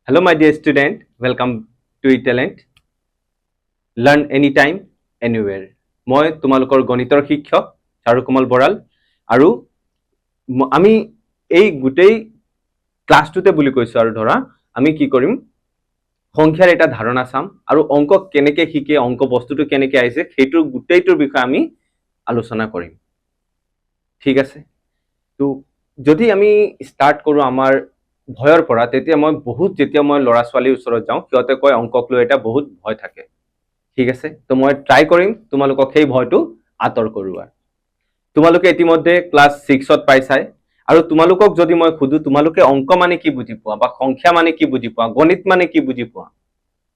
Hello, my dear student. Welcome to eTalent. Learn anytime, anywhere. মই তোমালোকৰ গণিতৰ শিক্ষক চাৰুকমল বৰাল আৰু আমি এই গোটেই ক্লাছটোতে বুলি কৈছো আৰু ধৰা আমি কি কৰিম সংখ্যাৰ এটা ধাৰণা চাম আৰু অংক কেনেকে শিকে অংক বস্তুটো কেনেকে আহিছে সেইটো গোটেইটোৰ বিষয়ে আমি আলোচনা কৰিম ঠিক আছে তো যদি আমি স্টাৰ্ট কৰো আমাৰ ভয়ৰ পৰা তেতিয়া মই বহুত যেতিয়া মই লৰা ছোৱালীৰ ওচৰত যাওঁ কিয়তে কয় অংকক লৈ এটা বহুত ভয় থাকে ঠিক আছে তো মই ট্রাই কৰিম তোমালোকক সেই ভয়টো আতৰ কৰোৱাৰ তোমালোকে ইতিমধ্যে ক্লাস 6 ত পাইছাই আৰু তোমালোকক যদি মই খুদু তোমালোকে অংক মানে কি বুজি পোৱা বা সংখ্যা মানে কি বুজি পোৱা গণিত মানে কি বুজি পোৱা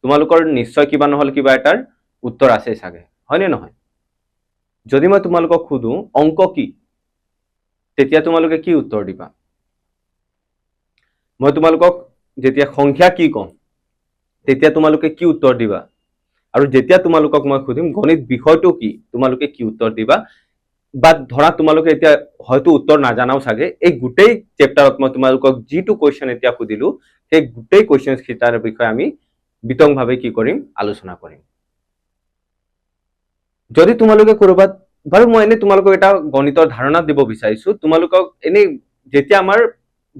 তোমালোকৰ নিশ্চয় কিবা নহল কিবা এটাৰ উত্তৰ আছে সাগে হয় নে নহয় যদি মই তোমালোকক খুদু অংক কি তেতিয়া তোমালোকে কি উত্তৰ দিবা মই তোমালোকক যেতিয়া সংখ্যা কি কম তেতিয়া তোমালোকে কি উত্তৰ দিবা আৰু যেতিয়া তোমালোকক মই খুদিম গণিত বিষয়টো কি তোমালোকে কি উত্তৰ দিবা বা ধৰা তোমালোকে এতিয়া হয়তো উত্তৰ নাজানাও সাগে এই গুটেই চ্যাপ্টাৰত মই তোমালোকক জিটো কোৱেশ্চন এতিয়া খুদিলো সেই গুটেই কোৱেশ্চনছ খিটাৰ বিষয়ে আমি বিতংভাৱে কি কৰিম আলোচনা কৰিম যদি তোমালোকে কৰবাত বাৰু মই এনে তোমালোকক এটা গণিতৰ ধাৰণা দিব বিচাৰিছো তোমালোকক এনে যেতিয়া আমাৰ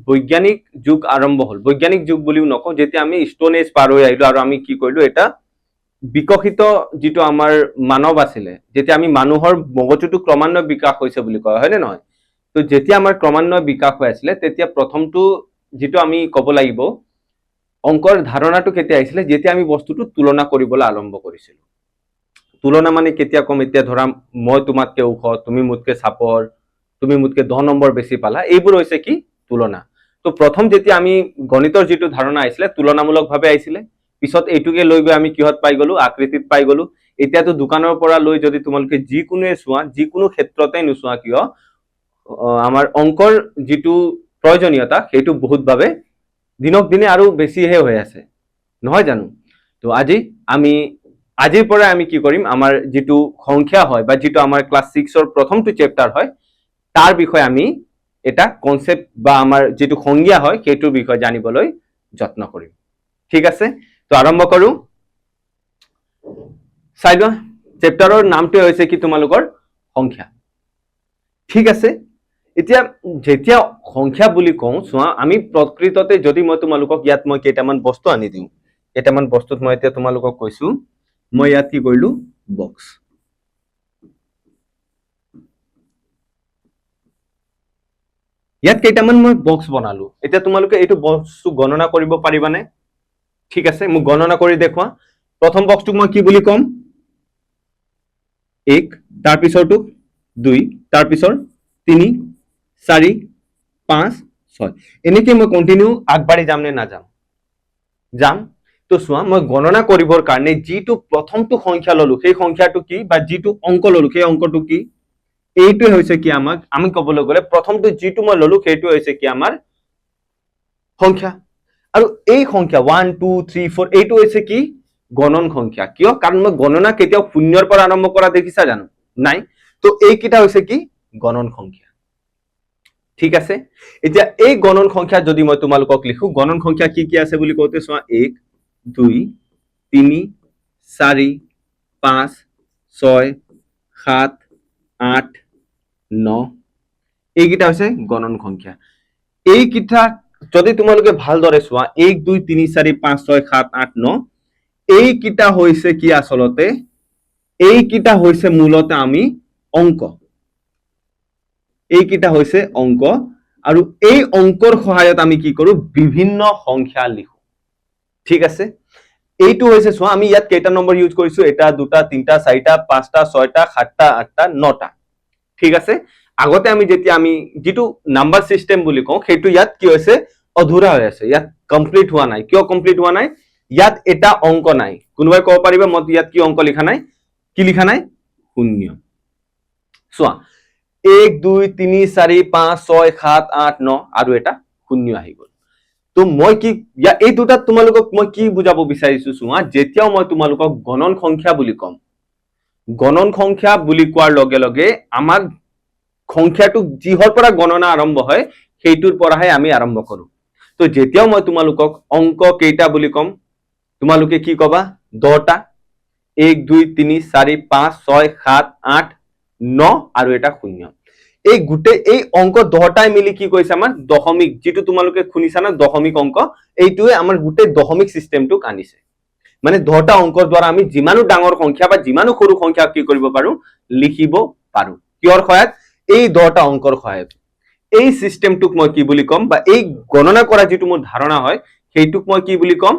বৈজ্ঞানিক যুগ আৰম্ভ হল বৈজ্ঞানিক যুগ বুলিও নকওঁ যেতিয়া আমি ষ্টোন এজ পাৰ হৈ আহিলো আৰু আমি কি কৰিলো এটা বিকশিত যেটো আমাৰ মানৱ আছিলে যেতিয়া আমি মানুহৰ মগজুটো ক্ৰমান্বয়ে বিকাশ হৈছে বুলি কয় হয় নে নহয় তো যেতিয়া আমাৰ ক্ৰমান্বয়ে বিকাশ হৈ আছিল তেতিয়া প্ৰথমটো যেটো আমি ক'ব লাগিব অংকৰ ধাৰণাটো কেতিয়া আহিছিল যেতিয়া আমি বস্তুটো তুলনা কৰিবলৈ আৰম্ভ কৰিছিলো তুলনা মানে কেতিয়া কম এতিয়া ধৰা মই তোমাতকে ওখ তুমি মুতকে চাপৰ তুমি মুতকে 10 নম্বৰ বেছি পালা এইবোৰ হৈছে কি তুলনা তো প্ৰথম যেতিয়া আমি গণিতৰ যেটো ধাৰণা আহিছিল তুলনামূলকভাৱে আহিছিল পিছত এইটোকে লৈ গৈ আমি কিহত পাই গলো আকৃতিত পাই গলো এতিয়াতো দোকানৰ পৰা লৈ যদি তোমালোকে যি কোনোৱে চোৱা যি কোনো ক্ষেত্ৰতে নুচোৱা কিয় আমাৰ অংকৰ যেটো প্ৰয়োজনীয়তা সেইটো বহুত ভাবে দিনক দিনে আৰু বেছিহে হৈ আছে নহয় জানো তো আজি আমি আজিৰ পৰা আমি কি কৰিম আমাৰ যেটো সংখ্যা হয় বা যেটো আমাৰ ক্লাস 6 ৰ প্ৰথমটো চ্যাপ্টাৰ হয় তাৰ বিষয়ে আমি এটা কনসেপ্ট বা আমাৰ যেটো সংজ্ঞা হয় সেইটোৰ বিষয়ে জানিবলৈ যত্ন কৰিম ঠিক আছে তো আৰম্ভ কৰো চাইলো চ্যাপ্টাৰৰ নামটো হৈছে কি তোমালোকৰ সংখ্যা ঠিক আছে এতিয়া যেতিয়া সংখ্যা বুলি কওঁ সোৱা আমি প্ৰকৃততে যদি মই তোমালোকক ইয়াত মই কেইটামান বস্তু আনি দিও কেইটামান বস্তুত মই এতিয়া তোমালোকক কৈছো মই ইয়াত কি কৰিলো বক্স ইয়াত কেইটামান মই বক্স বনালো এতিয়া তোমালোকে এইটো বস্তু গণনা কৰিব পাৰিবানে ঠিক আছে মই গণনা কৰি দেখুৱা প্ৰথম বক্সটো মই কি বুলি কম 1 তাৰ পিছৰটো 2 তাৰ পিছৰ 3 4 5 6 এনেকৈ মই কন্টিনিউ আগবাঢ়ি যাম নে নাযাম যাম তো সোৱা মই গণনা কৰিবৰ কাৰণে যেটো প্ৰথমটো সংখ্যা ললো সেই সংখ্যাটো কি বা যেটো অংক ললো সেই অংকটো কি এইটো হৈছে কি আমাক আমি কবলৈ গলে প্ৰথমটো যেটো মই ললো সেইটো হৈছে কি আমাৰ সংখ্যা আৰু এই সংখ্যা 1 2 3 4 এইটো হৈছে কি গণন সংখ্যা কিয় কাৰণ মই গণনা কেতিয়াও শূন্যৰ পৰা আৰম্ভ কৰা দেখিছা জানো নাই তো এই কিটা হৈছে কি গণন সংখ্যা ঠিক আছে এতিয়া এই গণন সংখ্যা যদি মই তোমালোকক লিখো গণন সংখ্যা কি কি আছে বুলি কওতে সোৱা 1 2 3 4 5 6 7 8 9 এইকিটা হৈছে গণন সংখ্যা এইকিটা যদি তোমালোকে ভালদৰে চোৱা 1 2 3 4 5 6 7 8 9 এইকিটা হৈছে কি আসলতে এইকিটা হৈছে মূলতে আমি অংক এইকিটা হৈছে অংক আৰু এই অংকৰ সহায়ত আমি কি কৰো বিভিন্ন সংখ্যা লিখো ঠিক আছে এইটো হৈছে সোৱা আমি ইয়াত কেইটা নম্বৰ ইউজ কৰিছো এটা দুটা তিনটা চাৰিটা পাঁচটা ছয়টা সাতটা আঠটা নটা ঠিক আছে আগতে আমি যেতিয়া আমি যেটো নাম্বার সিস্টেম বুলি কওঁ সেইটো ইয়াত কি হৈছে অধুৰা হৈ আছে ইয়াত কমপ্লিট হোৱা নাই কিয় কমপ্লিট হোৱা নাই ইয়াত এটা অংক নাই কোনোবাই ক'ব পাৰিবা মই ইয়াত কি অংক লিখা নাই কি লিখা নাই শূন্য সোৱা 1 2 3 4 5 6 7 8 9 আৰু এটা শূন্য আহি গল তো মই কি এই দুটাত তোমালোকক মই কি বুজাব বিচাৰিছো সোৱা যেতিয়াও মই তোমালোকক গণন সংখ্যা বুলি কম গণন সংখ্যা বুলি কোৱাৰ লগে লগে আমাক সংখ্যাটো যিহৰ পৰা গণনা আৰম্ভ হয় সেইটোৰ পৰাহে আমি আৰম্ভ কৰো তো যেতিয়াও মই তোমালোকক অংক কেইটা বুলি কম তোমালোকে কি কবা 10টা 1 2 3 4 5 6 7 8 9 আৰু এটা 0 এই গুটে এই অংক 10টাই মিলি কি কৈছে আমাৰ দশমিক যেটো তোমালোকে শুনিছা না দশমিক অংক এইটোৱে আমাৰ গুটে দশমিক সিস্টেমটোক আনিছে মানে 10টা অংকৰ দ্বাৰা আমি যিমানো ডাঙৰ সংখ্যা বা যিমানো সৰু সংখ্যা কি কৰিব পাৰো লিখিব পাৰো কিয়ৰ সহায়ত এই 10টা অংকৰ সহায়ত এই সিস্টেমটোক মই কি বুলি কম বা এই গণনা কৰা যেটো মোৰ ধাৰণা হয় সেইটোক মই কি বুলি কম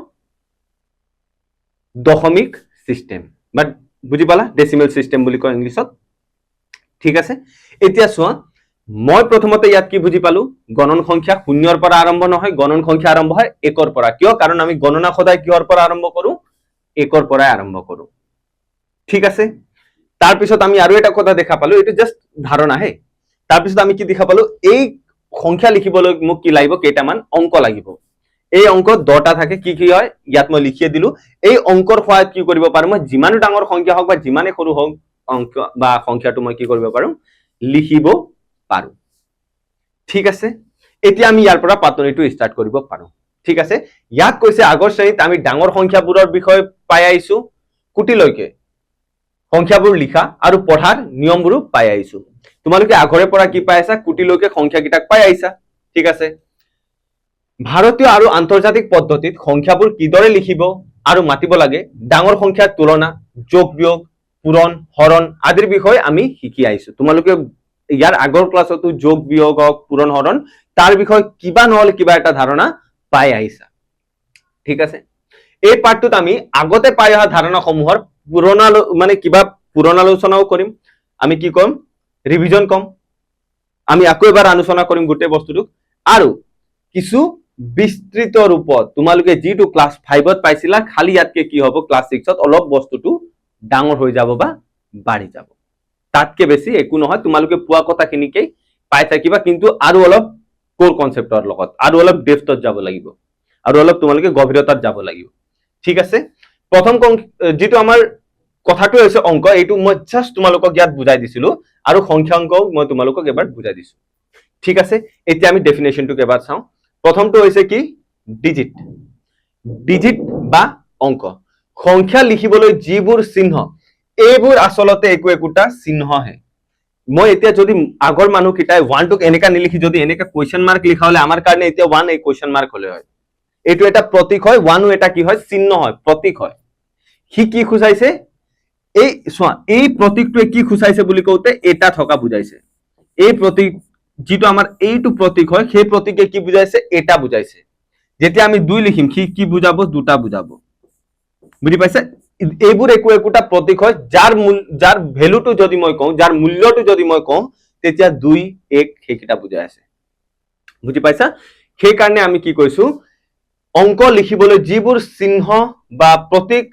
দশমিক সিস্টেম বাট বুজি পালা ডেসিমেল সিস্টেম বুলি কয় ইংলিছত ঠিক আছে এতিয়া চোৱা মই প্ৰথমতে ইয়াত কি বুজি পালো গণন সংখ্যা শূন্যৰ পৰা আৰম্ভ নহয় গণন সংখ্যা আৰম্ভ হয় 1ৰ পৰা কিয় কাৰণ আমি গণনা সদায় কিহৰ পৰা আৰম্ভ কৰো 1ৰ পৰা আৰম্ভ কৰো ঠিক আছে তাৰ পিছত আমি আৰু এটা কথা দেখা পালো এটো জাস্ট ধাৰণা হে তাৰ পিছত আমি কি দেখা পালো এই সংখ্যা লিখিবলৈ মোক কি লাগিব কেইটামান অংক লাগিব এই অংক 10টা থাকে কি কি হয় ইয়াত মই লিখিয়ে দিলো এই অংকৰ সহায়ত কি কৰিব পাৰো মই যিমানো ডাঙৰ সংখ্যা হওক বা যিমানে সৰু হওক অংক বা সংখ্যাটো মই কি কৰিব পাৰো লিখিব পাৰো ঠিক আছে এতিয়া আমি ইয়াৰ পৰা পাতনিটো ষ্টাৰ্ট কৰিব পাৰো ঠিক আছে ইয়াত কৈছে আগৰ শ্ৰেণীত আমি ডাঙৰ সংখ্যাবোৰৰ বিষয় পাই আইছো কুটিলৈকে সংখ্যাবোৰ লিখা আৰু পঢ়াৰ নিয়মবোৰ পাই আইছো তোমালোকে আগৰে পৰা কি পাই আছা কুটিলৈকে সংখ্যা কিটাক পাই আইছা ঠিক আছে ভাৰতীয় আৰু আন্তৰ্জাতিক পদ্ধতিত সংখ্যাবোৰ কিদৰে লিখিব আৰু মাতিব লাগে ডাঙৰ সংখ্যাৰ তুলনা যোগ বিয়োগ পূৰণ হৰণ আদিৰ বিষয়ে আমি শিকি আইছো তোমালোকে ইয়াৰ আগৰ ক্লাছতো যোগ বিয়োগ পূৰণ হৰণ তাৰ বিষয়ে কিবা নহলে কিবা এটা ধাৰণা পাই আইছা ঠিক আছে এই পাঠটোত আমি আগতে পাই অহা ধাৰণাসমূহৰ পুৰণা মানে কিবা পুৰণালোচনাও কৰিম আমি কি কম ৰিভিজন কম আমি আকৌ এবাৰ আলোচনা কৰিম গোটেই বস্তুটো আৰু কিছু বিস্তৃত ৰূপত তোমালোকে যেটো ক্লাস 5ত পাইছিলা খালি ইয়াতকে কি হ'ব ক্লাস 6ত অলপ বস্তুটো ডাঙৰ হৈ যাব বা বাঢ়ি যাব তাতকে বেছি একো নহয় তোমালোকে পুৱা কথাখিনিকে পাই থাকিবা কিন্তু আৰু অলপ কোৰ কনসেপ্টৰ লগত আৰু অলপ ডেপথত যাব লাগিব আৰু অলপ তোমালোকে গভীৰতাত যাব লাগিব ঠিক আছে প্ৰথম যেটো আমাৰ কথাটো হৈছে অংক এইটো মই জাস্ট তোমালোকক ইয়াত বুজাই দিছিলো আৰু সংখ্যাংক মই তোমালোকক এবাৰ বুজাই দিছো ঠিক আছে এতিয়া আমি ডেফিনেশনটো এবাৰ চাও প্ৰথমটো হৈছে কি ডিজিট ডিজিট বা অংক সংখ্যা লিখিবলৈ যিবোৰ চিহ্ন এইবোৰ আসলতে একোটা চিহ্ন হে মই এতিয়া যদি আগৰ মানুহ কিটাই 1 টুক এনেকা নিলিখি যদি এনেকা কোৱেশ্চন মাৰ্ক লিখা হলে আমাৰ কাৰণে এতিয়া 1 এই কোৱেশ্চন মাৰ্ক হলে হয় এটো এটা প্ৰতীক হয় 1 ও এটা কি হয় চিহ্ন হয় প্ৰতীক হয় হি কি খুজাইছে এই সোয়া এই প্ৰতীকটোৱে কি খুজাইছে বুলি কওতে এটা থকা বুজাইছে এই প্ৰতীক যেটো আমাৰ এইটো প্ৰতীক হয় সেই প্ৰতীকে কি বুজাইছে এটা বুজাইছে যেতিয়া আমি 2 লিখিম কি বুজাবো দুটা বুজাবো বুজি পাইছে এইবোৰ একোটা প্ৰতীক হয় যাৰ ভ্যালুটো যদি মই কওঁ যাৰ মূল্যটো যদি মই কওঁ তেতিয়া 2 1 সেইকিটা বুজাই আছে বুজি পাইছা সেই কাৰণে আমি কি কৈছো অংক লিখিবলৈ যিবোৰ চিহ্ন বা প্ৰতীক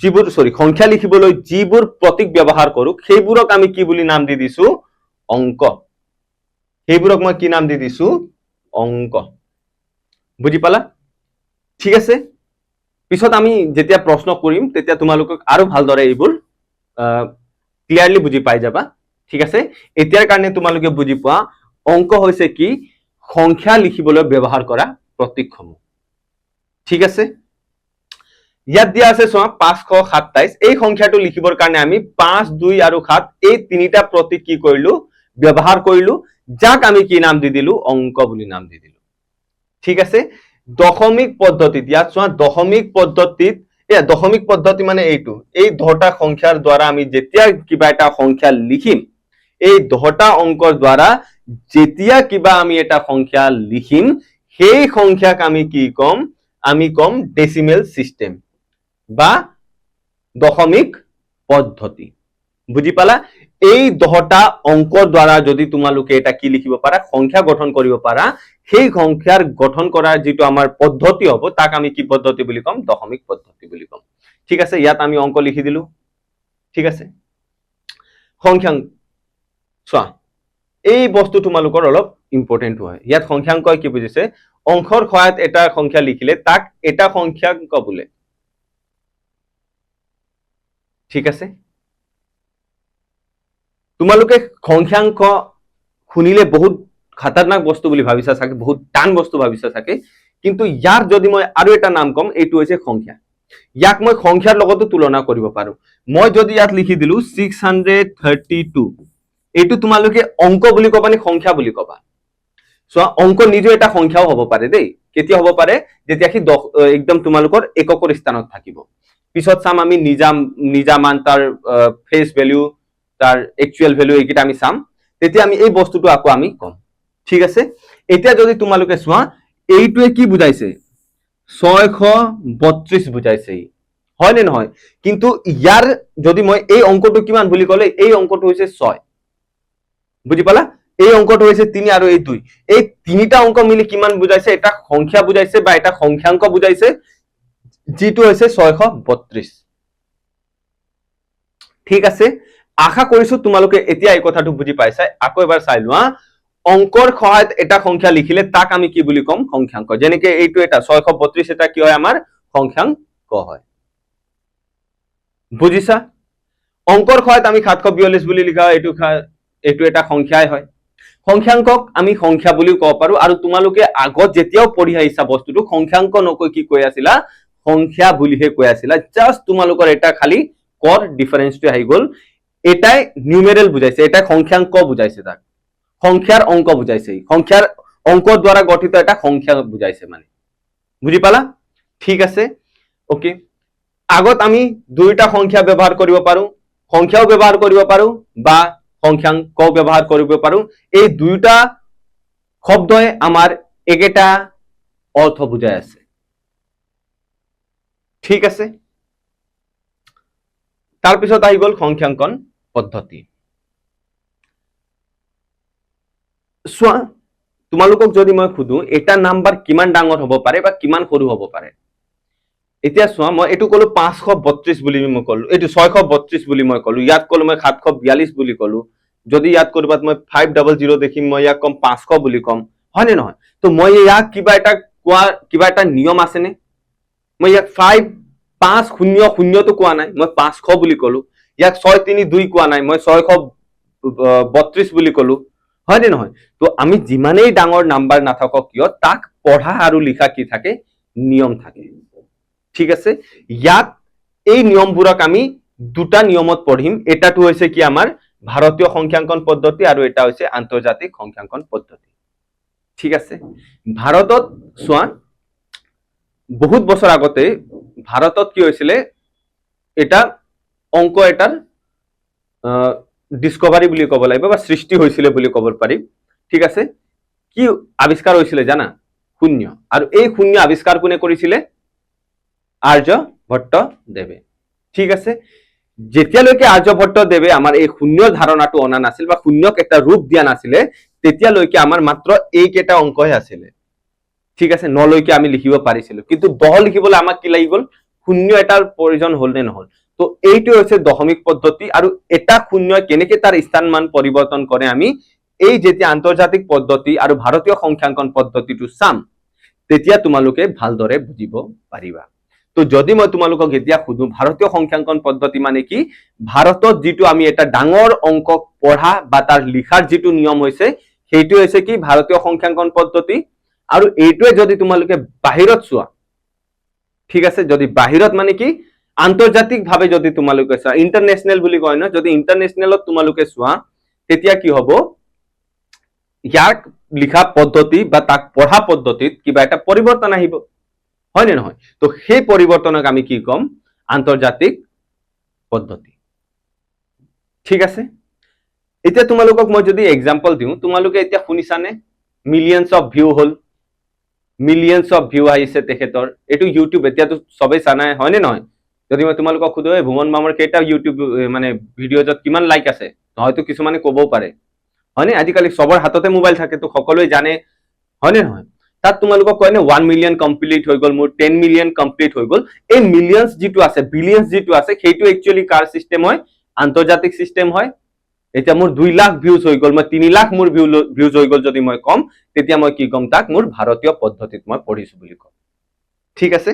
যিবোৰ সংখ্যা লিখিবলৈ যিবোৰ প্ৰতীক ব্যৱহাৰ কৰো সেইবোৰক আমি কি বুলি নাম দি দিছো অংক সেইবোৰক মই কি নাম দি দিছো অংক বুজি পালা ঠিক আছে পিছত আমি যেতিয়া প্ৰশ্ন কৰিম তেতিয়া তোমালোকক আৰু ভালদৰে এইবোৰ ক্লিয়াৰলি বুজি পাই যাবা ঠিক আছে এতিয়াৰ কাৰণে তোমালোকে বুজি পোৱা অংক হৈছে কি সংখ্যা লিখিবলৈ ব্যৱহাৰ কৰা প্ৰতীকসমূহ ঠিক আছে ইয়াত দিয়া আছে সোয়া 527 এই সংখ্যাটো লিখিবৰ কাৰণে আমি 5 2 আৰু 7 এই তিনিটা প্ৰতীক কি কৰিলো ব্যৱহাৰ কৰিলো যাক আমি কি নাম দি দিলো অংক বুলি নাম দি দিলো ঠিক আছে দশমিক পদ্ধতিত ইয়াত সোয়া দশমিক পদ্ধতি মানে এইটো এই 10টা সংখ্যাৰ দ্বাৰা আমি যেতিয়া কিবা এটা সংখ্যা লিখিম এই 10টা অংকৰ দ্বাৰা যেতিয়া কিবা আমি এটা সংখ্যা লিখিম সেই সংখ্যাক আমি কি কম আমি কম ডেসিমেল সিস্টেম বা দশমিক পদ্ধতি বুজি পালা এই 10টা অংকৰ দ্বাৰা যদি তোমালোকে এটা কি লিখিব পাৰা সংখ্যা গঠন কৰিব পাৰা সেই সংখ্যাৰ গঠন কৰাৰ যেটো আমাৰ পদ্ধতি হ'ব তাক আমি কি পদ্ধতি বুলি কম দশমিক পদ্ধতি বুলি কম ঠিক আছে ইয়াত আমি অংক লিখি দিলো ঠিক আছে সংখ্যাংক সোয়া এই বস্তু তোমালোকৰ অলপ ইম্পৰ্টেন্ট হয় ইয়াত সংখ্যাংক কি বুজিছে অংকৰ সহায়ত এটা সংখ্যা লিখিলে তাক এটা সংখ্যাংক বোলে ঠিক আছে তোমালোকে সংখ্যাংক শুনিলে বহুত খতৰনাক বস্তু বুলি ভাবিছা থাকে বহুত টান বস্তু ভাবিছা থাকে কিন্তু ইয়াৰ যদি মই আৰু এটা নাম কম, এইটো হৈছে সংখ্যা। ইয়াক মই সংখ্যাৰ লগতো তুলনা কৰিব পাৰো। মই যদি ইয়াত লিখি দিলো 632, এইটো তোমালোকে অংক বুলি কবা নে সংখ্যা বুলি কবা? চোৱা, অংক নিজে এটা সংখ্যাও হ'ব পাৰে দেই। কেতিয়া হ'ব পাৰে? যেতিয়া সি একদম তোমালোকৰ এককৰ স্থানত থাকিব। পিছত চাম আমি নিজা মান, তাৰ ফেচ ভেলিউ, তাৰ একচুৱেল ভেলিউ, এইকেইটা আমি চাম। তেতিয়া আমি এই বস্তুটো আকৌ আমি কম। ঠিক আছে? এতিয়া যদি তোমালোকে চোৱা, এইটোৱে কি বুজাইছে? 632 বুজাইছে, হয় নে নহয়? কিন্তু ইয়াৰ যদি মই এই অংকটো কিমান বুলি ক'লে, এই অংকটো হৈছে 6, বুজি পালা? এই অংকটো হৈছে 3 আৰু এই 2, এই তিনিটা অংক মিলি কিমান বুজাইছে? এটা সংখ্যা বুজাইছে বা এটা সংখ্যাংক বুজাইছে, যিটো হৈছে 632। ঠিক আছে? আশা কৰিছো তোমালোকে এতিয়া এই কথাটো বুজি পাইছা। আকৌ এবাৰ চাই লোৱা, অংকৰ সহায়ত এটা সংখ্যা লিখিলে তাক আমি কি বুলি কম? সংখ্যাংক। যেনেকে এইটো এটা 632, এটা কি হয়? আমাৰ সংখ্যাংক হয়। বুজিছা? অংকৰ সহায়ত আমি 742 বুলি লিখা, এইটো এটা সংখ্যাই হয়। সংখ্যাংকক আমি সংখ্যা বুলিও ক'ব পাৰো। আৰু তোমালোকে আগত যেতিয়াও পঢ়ি আহিছা বস্তুটো, সংখ্যাংক নকৈ কি কৈ আছিলা? সংখ্যা বুলিহে কৈ আছিলা। জাষ্ট তোমালোকৰ এটা খালি কৰ ডিফাৰেন্সটো আহি গ'ল। এটাই নিউমেৰেল বুজাইছে, এটাই সংখ্যাংক বুজাইছে, তাক সংখ্যাৰ অংক বুজাইছে, সংখ্যাৰ অংকৰ দ্বাৰা গঠিত এটা সংখ্যা বুজাইছে মানে। বুজি পালা? ঠিক আছে, ওকে। আগত আমি দুইটা সংখ্যা ব্যৱহাৰ কৰিব পাৰো, সংখ্যাও ব্যৱহাৰ কৰিব পাৰো বা সংখ্যাংক ব্যৱহাৰ কৰিব পাৰো। এই দুইটা শব্দই আমাৰ একেটা অৰ্থ বুজাই আছে। ঠিক আছে? তাৰপিছত আহি গ'ল সংখ্যাংকন পদ্ধতি। চোৱা, তোমালোকক যদি মই সুধো এটা নাম্বাৰ কিমান ডাঙৰ হ'ব পাৰে বা কিমান সৰু হ'ব পাৰে, এতিয়া চোৱা, মই এইটো ক'লো 532 বুলি মই ক'লো, এইটো 632 বুলি মই ক'লো, ইয়াত ক'লো মই 742 বুলি ক'লো। যদি ইয়াত কৰবাত মই 500 দেখিম, মই ইয়াক কম 500 বুলি কম, হয় নে নহয়? তো মই ইয়াক কিবা এটা নিয়ম আছেনে? মই ইয়াক 550 তো কোৱা নাই, মই 500 বুলি ক'লো। ইয়াক 632 কোৱা নাই, মই 632 বুলি ক'লো, হয় নে নহয়? তো আমি যিমানেই ডাঙৰ নাম্বাৰ নাথাকক কিয়, তাক পঢ়া আৰু লিখা কি থাকে? নিয়ম থাকে। ঠিক আছে? ইয়াত এই নিয়মবোৰক আমি দুটা নিয়মত পঢ়িম। এটাটো হৈছে কি আমাৰ ভাৰতীয় সংখ্যাংকন পদ্ধতি, আৰু এটা হৈছে আন্তৰ্জাতিক সংখ্যাংকন পদ্ধতি। ঠিক আছে? ভাৰতত চোৱা, বহুত বছৰ আগতে ভাৰতত কি হৈছিলে? এটা অংক এটাৰ ডিসকভাৰী বুলি ক'ব লাগিব, বা সৃষ্টি হৈছিলে বুলি ক'ব পাৰি। ঠিক আছে? কি আৱিষ্কাৰ হৈছিলে জানা? শূন্য। আৰু এই শূন্য আৱিষ্কাৰ কোনে কৰিছিলে? আৰ্যভট্ট দেৱে। ঠিক আছে? যেতিয়ালৈকে আৰ্যভট্ট দেৱে আমাৰ এই শূন্য ধাৰণাটো অনা নাছিল বা শূন্যক এটা ৰূপ দিয়া নাছিলে, তেতিয়ালৈকে আমাৰ মাত্ৰ এইকেইটা অংকহে আছিলে। ঠিক আছে? 9 লৈকে আমি লিখিব পাৰিছিলো, কিন্তু 10 লিখিবলৈ আমাক কি লাগি গ'ল? শূন্য এটাৰ প্ৰয়োজন হ'ল নে নহ'ল? তো এইটো হৈছে দশমিক পদ্ধতি। আৰু এটা শূন্য কেনেকে তাৰ স্থান মান পৰিৱৰ্তন কৰে, আমি এই যেতিয়া আন্তৰ্জাতিক পদ্ধতি আৰু ভাৰতীয় সংখ্যাংকন পদ্ধতিটো চাম, তেতিয়া তোমালোকে ভালদৰে বুজিব পাৰিবা। তো যদি মই তোমালোকক এতিয়া সুধো, ভাৰতীয় সংখ্যাংকন পদ্ধতি মানে কি? ভাৰতত যিটো আমি এটা ডাঙৰ অংক পঢ়া বা তাৰ লিখাৰ যিটো নিয়ম হৈছে, সেইটো হৈছে কি? ভাৰতীয় সংখ্যাংকন পদ্ধতি। আৰু এইটোৱে যদি তোমালোকে বাহিৰত চোৱা, ঠিক আছে, যদি বাহিৰত মানে কি আন্তৰ্জাতিক ভাৱে যদি তোমালোকে চোৱা, ইন্টাৰনেশনেল বুলি কয় ন, যদি ইন্টাৰনেশনেলত তোমালোকে চোৱা, তেতিয়া কি হ'ব? ইয়াক লিখা পদ্ধতি বা তাক পঢ়া পদ্ধতিত কিবা এটা পৰিৱৰ্তন আহিব, হয় নে নহয়? তো সেই পৰিৱৰ্তনক আমি কি কম? আন্তৰ্জাতিক পদ্ধতি। ঠিক আছে? এতিয়া তোমালোকক মই যদি এক্সাম্পল দিওঁ, তোমালোকে এতিয়া শুনিছানে? মিলিয়নছ অফ ভিউ হ'ল, মিলিয়নছ অফ ভিউ আহিছে তেখেতৰ। এইটো ইউটিউব, এতিয়াতো সবেই জানাই, হয় নে নহয়? যদি মই তোমালোকক সুধো, ভুৱন মামৰ কেইটা ইউটিউব মানে ভিডিঅ'জত কিমান লাইক আছে, হয়তো কিছুমানে ক'বও পাৰে, হয়নে? আজিকালি সবৰ হাততে মোবাইল থাকে, তো সকলোৱে জানে, হয় নে নহয়? তাত তোমালোকক কয় নে 1 মিলিয়ন কমপ্লিট হৈ গ'ল, মোৰ 10 মিলিয়ন কমপ্লিট হৈ গ'ল। এই মিলিয়নছ যিটো আছে, বিলিয়নছ যিটো আছে, সেইটো একচুৱেলি কাৰ চিষ্টেম হয়? আন্তৰ্জাতিক চিষ্টেম হয়। এতিয়া মোৰ 2 লাখ ভিউজ হৈ গ'ল, মই 3 লাখ মোৰ ভিউজ হৈ গ'ল যদি মই কম, তেতিয়া মই কি কম? তাক মোৰ ভাৰতীয় পদ্ধতিত মই পঢ়িছো বুলি কম। ঠিক আছে?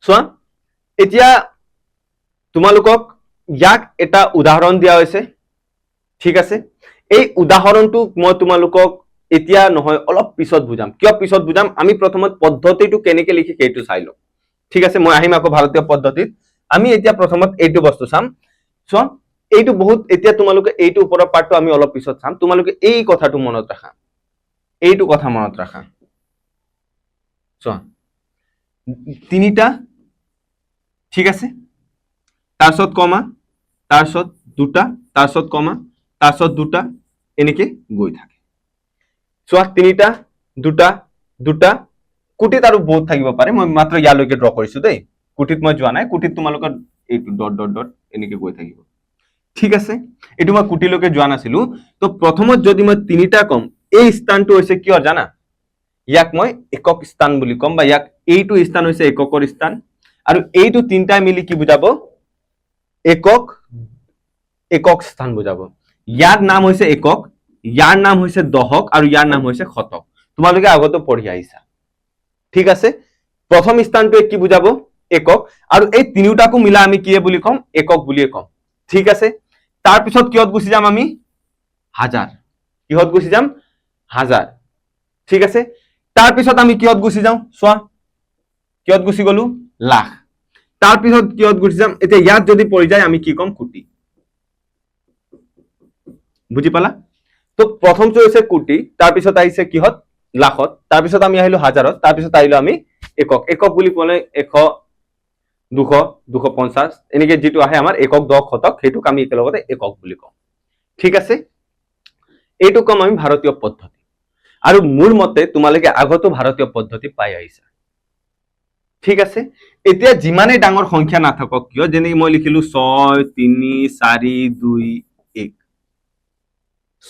চোৱা, এতিয়া তোমালোকক ইয়াক এটা উদাহৰণ দিয়া হৈছে। ঠিক আছে? এই উদাহৰণটো মই তোমালোকক এতিয়া নহয় অলপ পিছত বুজাম কিয় পিছত বুজাম আমি প্ৰথমত পদ্ধতিটো কেনেকে লিখি সেইটো চাই লওঁ ঠিক আছে মই আহিম আকৌ ভাৰতীয় পদ্ধতিত আমি এতিয়া প্ৰথমত এইটো বস্তু চাম চ এইটো বহুত এতিয়া তোমালোকে এইটো ওপৰৰ পাৰ্টটো আমি অলপ পিছত চাম তোমালোকে এই কথাটো মনত ৰাখা এইটো কথা মনত ৰাখা চোৱা তিনিটা ঠিক আছে তাৰপিছত কমা তাৰপিছত দুটা তাৰপিছত কমা তাৰপিছত দুটা এনেকে গৈ থাকে চোৱা তিনিটা দুটা দুটা কুটিত আৰু বহুত থাকিব পাৰে মই মাত্ৰ ইয়ালৈকে ড্ৰ কৰিছো দেই কুটিত মই যোৱা নাই কুটিত তোমালোকৰ এইটো ডট ডট ডট এনেকে গৈ থাকিব ঠিক আছে এইটো মই কুটিলৈকে যোৱা নাছিলো তো প্ৰথমত যদি মই তিনিটা কম এই স্থানটো হৈছে কিয় জানা ইয়াক মই একক স্থান বুলি কম বা ইয়াক এইটো স্থান হৈছে এককৰ স্থান আৰু এইটো তিনটাই মিলি কি বুজাব একক একক স্থান বুজাব ইয়াৰ নাম হৈছে একক ইয়াৰ নাম হৈছে দহক আৰু ইয়াৰ নাম হৈছে শতক তোমালোকে আগতে পঢ়ি আহিছা ঠিক আছে প্ৰথম স্থানটোৱে কি বুজাব একক আৰু এই তিনিটাকো মিলা আমি কি বুলি কম একক বুলিয়ে কম ঠিক আছে তাৰ পিছত কিহত গুছি যাম আমি হাজাৰ কিহত গুছি যাম হাজাৰ ঠিক আছে তাৰ পিছত আমি কিহত গুছি যাম চোৱা কিহত গুছি গলো লাখ তাৰ পিছত কিহত গুছি যাম এতিয়া ইয়াত যদি পৰি যায় আমি কি কম কোটি বুজি পালা তো প্ৰথমটো হৈছে কোটি তাৰ পিছত আহিছে কিহত লাখত তাৰ পিছত আমি আহিলো হাজাৰত তাৰ পিছত আহিলো আমি একক একক বুলি ক'লে 100 200 250 এনেকে যেটো আহে আমাৰ একক দহ শতক হেতুক আমি একেলগতে একক বুলি কম ঠিক আছে এইটো কম আমি ভাৰতীয় পদ্ধতি আৰু মোৰ মতে তোমালোকে আগতো ভাৰতীয় পদ্ধতি পাই আহিছা ঠিক আছে এতিয়া যিমানে ডাঙৰ সংখ্যা নাথাকক কিয় যেনে মই লিখিলো 6 3 4 2 1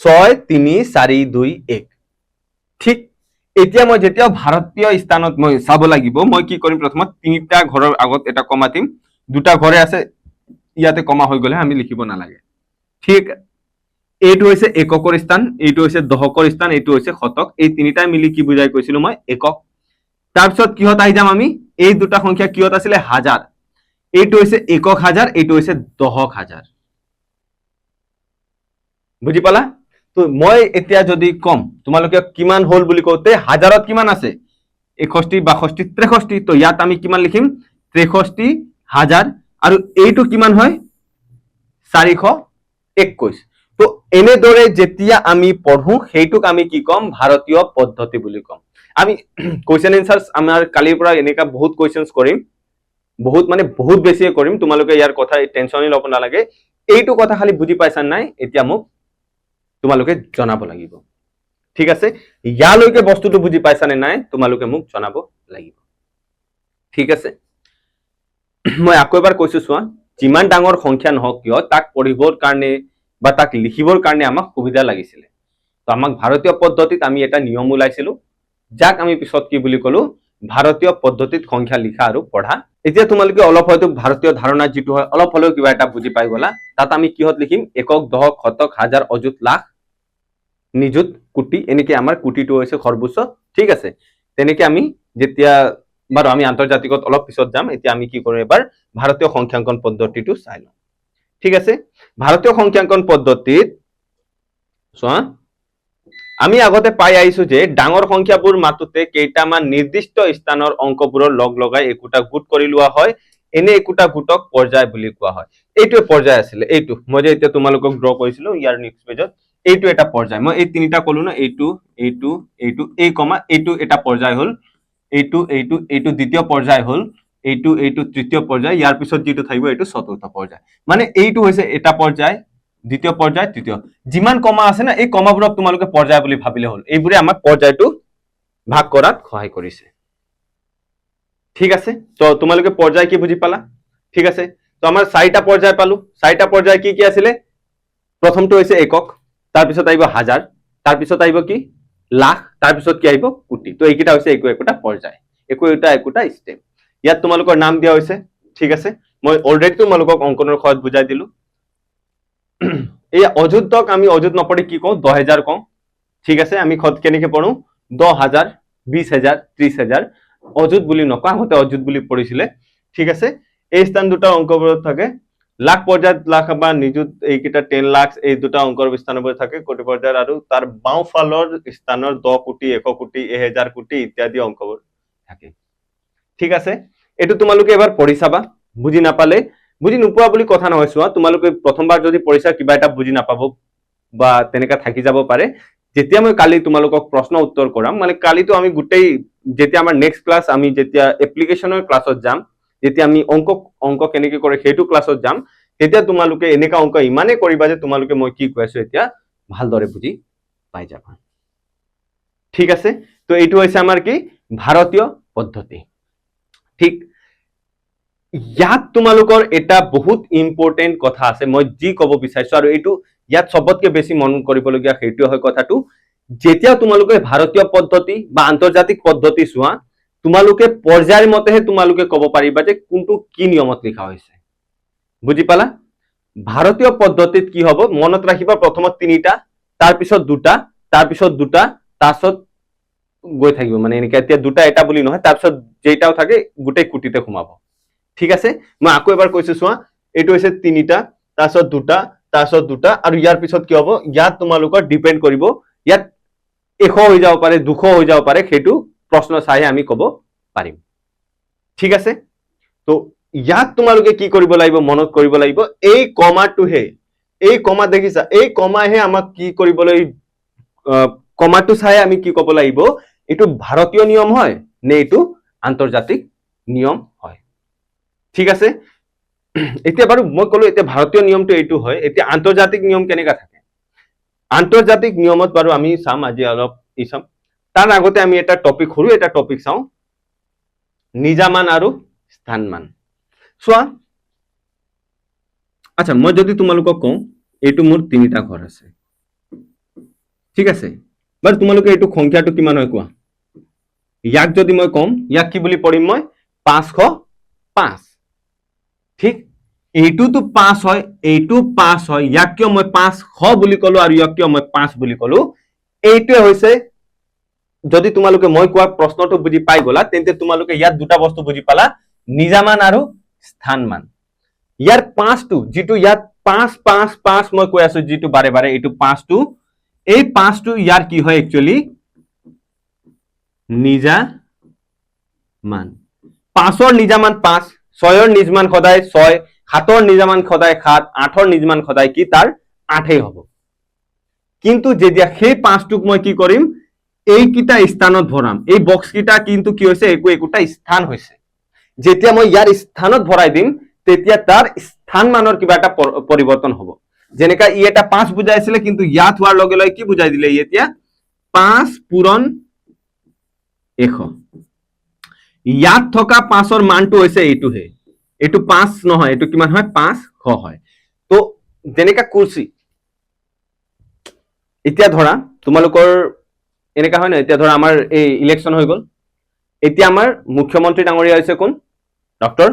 6 3 4 2 1 ঠিক এতিয়া মই যেতিয়া ভাৰতীয় স্থানত মই চাব লাগিব মই কি কৰিম প্ৰথমত তিনিটা ঘৰৰ আগত এটা কমা দিম দুটা ঘৰে আছে ইয়াতে কমা হৈ গলে আমি লিখিব নালাগে ঠিক এইটো হৈছে এককৰ স্থান এইটো হৈছে দহকৰ স্থান এইটো হৈছে শতক এই তিনিটাই মিলি কি বুজাই কৈছিলো মই একক তাৰপিছত কিহত আহি যাম আমি এই দুটা সংখ্যা কিহত আছিলে হাজাৰ এইটো হৈছে একক হাজাৰ এইটো হৈছে দহক হাজাৰ বুজি পালা তো মই এতিয়া যদি কম তোমালোকে কিমান হল বুলি কওঁতে হাজাৰত কিমান আছে 61 62 63 তো ইয়াত আমি কিমান লিখিম 63 হাজাৰ আৰু এইটো কিমান হয় 421 তো এনেদৰে যেতিয়া আমি পঢ়ো সেইটোক আমি কি কম ভাৰতীয় পদ্ধতি বুলি কম আমি কোৱেশ্চন এনসাৰ্স আমাৰ কালিৰ পৰা এনেকা বহুত কোৱেশ্চনস কৰিম বহুত মানে বহুত বেছি কৰিম তোমালোকে ইয়াৰ কথা টেনচনই ল'ব নালাগে এইটো কথা খালি বুজি পাইছা নাই এতিয়া মোক তোমালোকে জনাব লাগিব ঠিক আছে ইয়ালৈকে বস্তুটো বুজি পাইছা নে নাই তোমালোকে মোক জনাব লাগিব ঠিক আছে মই আকৌ এবাৰ কৈছো চোৱা যিমান ডাঙৰ সংখ্যা নহওক কিয় তাক পঢ়িবৰ কাৰণে বা তাক লিখিবৰ কাৰণে আমাক সুবিধা লাগিছিল তো আমাক ভাৰতীয় পদ্ধতিত আমি এটা নিয়ম ওলাইছিলো যাক আমি পিছত কি বুলি কলো ভাৰতীয় পদ্ধতিত সংখ্যা লিখা আৰু পঢ়া এতিয়া তোমালোকে অলপ হয়তো ভাৰতীয় ধাৰণা যেটো হয় অলপ হলেও কিবা এটা বুজি পাই গলা তাত আমি কিহত লিখিম একক দহক শতক হাজাৰ অযুত লাখ নিযুত কোটি এনেকে আমাৰ কোটিটো হৈছে সৰ্বোচ্চ ঠিক আছে তেনেকে আমি যেতিয়া বাৰু আমি আন্তৰ্জাতিকত অলপ পিছত যাম এতিয়া আমি কি কৰিম এবাৰ ভাৰতীয় সংখ্যাঙ্কন পদ্ধতিটো চাই লওঁ ঠিক আছে ভাৰতীয় সংখ্যাঙ্কন পদ্ধতিত চোৱা আমি আগতে পাই আহিছো যে ডাঙৰ সংখ্যাবোৰ মাতুতে কেইটামান নিৰ্দিষ্ট স্থানৰ অংকবোৰৰ লগ লগাই একোটা গোট কৰি লোৱা হয় এনে একোটা গোটক পৰ্যায় বুলি কোৱা হয় এইটো পৰ্যায় আছিল এইটো মই যে এতিয়া তোমালোকক ড্ৰ কৰিছিলো ইয়াৰ নেক্সট পেজত এইটো এটা পৰ্যায় মই এই তিনিটা কলো না এইটো এইটো এইটো এই কমা এইটো এটা পৰ্যায় হল এইটো এইটো এইটো দ্বিতীয় পৰ্যায় হল এইটো এইটো তৃতীয় পৰ্যায় ইয়াৰ পিছত যেটো থাকিব এইটো চতুৰ্থ পৰ্যায় মানে এইটো হৈছে এটা পৰ্যায় দ্বিতীয় পৰ্যায় তৃতীয় যিমান কমা আছে না এই কমাবোৰক তোমালোকে পৰ্যায় বুলি ভাবিলে হল এইবোৰে আমাক পৰ্যায়টো ভাগ কৰাত সহায় কৰিছে ঠিক আছে তো তোমালোকে পৰ্যায় কি বুজি পালা ঠিক আছে তো আমাৰ চাৰিটা পৰ্যায় পালো চাৰিটা পৰ্যায় কি কি আছিল প্ৰথমটো হৈছে একক তাৰ পিছত আহিব হাজাৰ তাৰ পিছত আহিব কি লাখ তাৰ পিছত কি আহিব কোটি তো এইকিটা হৈছে একোটা পৰ্যায় একোটা স্টেপ ইয়াত তোমালোকৰ নাম দিয়া হৈছে ঠিক আছে মই অলৰেডি তোমালোকক অংকনৰ সহায়ত বুজাই দিলো এই অযুতক আমি অযুত নপঢ়ি কি কওঁ 10000 কওঁ ঠিক আছে আমি কেনেকে পঢ়ো 10000 20000 30000 অযুত বুলি নকওঁ আগতে অযুত বুলি পঢ়িছিলে ঠিক আছে এই স্থান দুটা অংকবোৰত থাকে লাখ পৰ্যায়ত লাখ বা নিযুত এইকেইটা 10 লাখ এই দুটা অংকৰ স্থানবোৰ থাকে কোটি পৰ্যায়ত আৰু তাৰ বাওঁফালৰ স্থানৰ 10 কোটি 1 কোটি 1000 কোটি ইত্যাদি অংকবোৰ থাকে ঠিক আছে এইটো তোমালোকে এবাৰ পঢ়ি চাবা বুজি নাপালে বুজি নোপোৱা বুলি কথা নহয় চোৱা তোমালোকে প্ৰথমবাৰ যদি পঢ়িছা কিবা এটা বুজি নাপাব বা তেনেকা থাকি যাব পাৰে যেতিয়া মই কালি তোমালোকক প্ৰশ্ন উত্তৰ কৰাম মানে কালিতো আমি গোটেই যেতিয়া আমাৰ নেক্সট ক্লাছ আমি যেতিয়া এপ্লিকেশনৰ ক্লাছত যাম যেতিয়া আমি অংক কেনেকৈ কৰে সেইটো ক্লাছত যাম তেতিয়া তোমালোকে এনেকা অংক ইমানে কৰিবা যে তোমালোকে মই কি কৈ আছো এতিয়া ভালদৰে বুজি পাই যাবা ঠিক আছে তো এইটো হৈছে আমাৰ কি ভাৰতীয় পদ্ধতি ঠিক ইয়াত তোমালোকৰ এটা বহুত ইম্পৰ্টেন্ট কথা আছে মই যি ক'ব বিচাৰিছো আৰু এইটো ইয়াত সবতকে বেছি মন কৰিবলগীয়া সেইটো হয় কথাটো যেতিয়া তোমালোকে ভাৰতীয় পদ্ধতি বা আন্তৰ্জাতিক পদ্ধতি চোৱা তোমালোকে পৰ্যায়ৰ মতেহে তোমালোকে ক'ব পাৰিবা যে কোনটো কি নিয়মত লিখা হৈছে বুজি পালা ভাৰতীয় পদ্ধতিত কি হ'ব মনত ৰাখিবা প্ৰথমত তিনিটা তাৰ পিছত দুটা তাৰপিছত গৈ থাকিব মানে এনেকৈ এতিয়া দুটা এটা বুলি নহয় তাৰপিছত যেইটাও থাকে গোটেই কুটিতে সোমাব ঠিক আছে মই আকৌ এবাৰ কৈছো চোৱা এইটো হৈছে তিনিটা তাৰপিছত দুটা আৰু ইয়াৰ পিছত কি হ'ব ইয়াত তোমালোকৰ ডিপেন্ড কৰিব ইয়াত 100 হৈ যাব পাৰে 200 হৈ যাব পাৰে সেইটো প্ৰশ্ন চাই আমি ক'ব পাৰিম ঠিক আছে তো ইয়াত তোমালোকে কি কৰিব লাগিব মনত কৰিব লাগিব এই কমাটোহে এই কমা দেখিছা এই কমাহে আমাক কি কৰিবলৈ কমাটো চাই আমি কি ক'ব লাগিব এইটো ভাৰতীয় নিয়ম হয় নে এইটো আন্তৰ্জাতিক নিয়ম হয় ঠিক আছে এতিয়া বাৰু মই ক'লো এতিয়া ভাৰতীয় নিয়মটো এইটো হয় এতিয়া আন্তৰ্জাতিক নিয়ম কেনেকা থাকে আন্তৰ্জাতিক নিয়মত বাৰু আমি চাম আজি অলপ চাম তাৰ আগতে আমি এটা টপিক সৰু এটা টপিক চাওঁ নিজামান আৰু স্থানমান চোৱা আচ্ছা মই যদি তোমালোকক কওঁ এইটো মোৰ তিনিটা ঘৰ আছে ঠিক আছে বাৰু তোমালোকে এইটো সংখ্যাটো কিমান হয় কোৱা ইয়াক যদি মই কম ইয়াক কি বুলি পঢ়িম মই 505 ঠিক এইটোতো 5 হয় এইটো 5 হয় ইয়াক কিয় মই 500 বুলি ক'লো আৰু ইয়াক কিয় মই 5 বুলি ক'লো এইটোৱে হৈছে যদি তোমালোকে মই কোৱা প্ৰশ্নটো বুজি পাই গলা তেন্তে তোমালোকে ইয়াত দুটা বস্তু বুজি পালা নিজামান আৰু স্থানমান ইয়াৰ 5টো যেটো ইয়াত 5 মই কৈ আছো যেটো বাৰে বাৰে এইটো 5টো এই 5টো ইয়াৰ কি হয় একচুয়ালি নিজামান 5ৰ নিজামান 5 6ৰ নিজামান সদায় 6 7ৰ নিজামান সদায় 7 8ৰ নিজামান সদায় কি তাৰ 8 হ'ব কিন্তু যেতিয়া সেই 5টোক মই কি কৰিম এইকিটা স্থানত ভৰাম এই বক্স কিটা কিন্তু কি হৈছে একোটা স্থান হৈছে যেতিয়া মই ইয়াৰ স্থানত ভৰাই দিম তেতিয়া তাৰ স্থান মানৰ কিবা এটা পৰিৱৰ্তন হ'ব যেনেকা ই এটা 5 বুজাইছিলে কিন্তু ইয়াত হোৱাৰ লগে লগে কি বুজাই দিলে এতিয়া 5 পূৰণ 100 ইয়াত থকা 5ৰ মানটো হৈছে এইটোহে এইটো 5 নহয় এইটো কিমান হয় 500 হয় তো যেনেকা কুৰ্চি এতিয়া ধৰা তোমালোকৰ এনেকা হয় না এতিয়া ধৰা আমাৰ এই ইলেকশন হৈ গল এতিয়া আমাৰ মুখ্যমন্ত্ৰী ডাঙৰীয়া হৈছে কোন ডক্টৰ